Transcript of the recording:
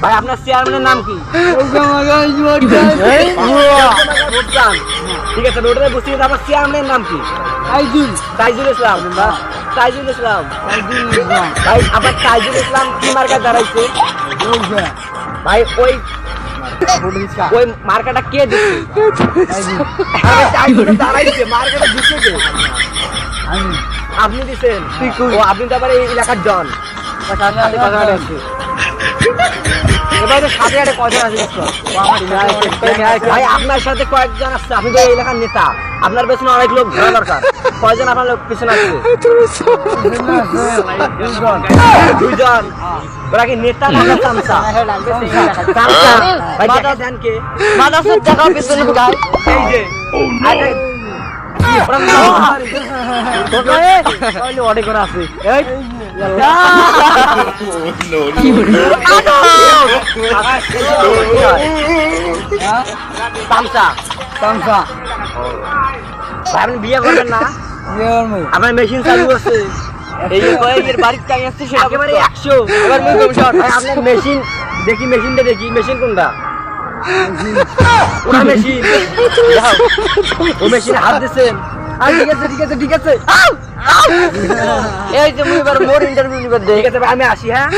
ভাই আপনার চেয়ারম্যানের নাম কি? ঠিক আছে, রোডে বসে গেছে। আপনার চেয়ারম্যানের নাম কি? তাইজুল ইসলাম। তাইজুল ইসলাম ভাই, আপনার তাইজুল ইসলাম কি মার্কা দাঁড়াইছে ভাই? ওই মার্কাটা কে দিচ্ছে? দাঁড়াইছে মার্কাটা দিচ্ছে কে? আপনি দিচ্ছেন? ও আপনি তো আবার এই এলাকার জন। এবার সাথে একটা কয়জন আছে ভাই? আপনার সাথে কয়েকজন আসছে, আপনি তো এই এলাকার নেতা, আপনার পেছনে অনেক লোক ঘোরা দরকার। কয়জন আপনার লোক পিছনে আসছে? দুইজন। ওরা কি নেতা না চামচা? ভাই টাকা দেন কে? মাদাসের টাকা পেছনে ঢুকায়। এই যে অনেক করে আছে। আপনি বিয়ে করবেন না? আপনার মেশিন চালু আছে, এই কয়েকের বাড়ির টাইম আসছে সেটা একেবারে 100। এবার আপনার মেশিন দেখি, মেশিনটা দেখি। মেশিন কোনটা? ওরা মেশিন। ও মেশিনে হাত দিচ্ছেন? ঠিক আছে ঠিক আছে ঠিক আছে। এই যে মুই এবার মোর ইন্টারভিউ নিবার দে। ঠিক আছে ভাই, আমি আসি। হ্যাঁ।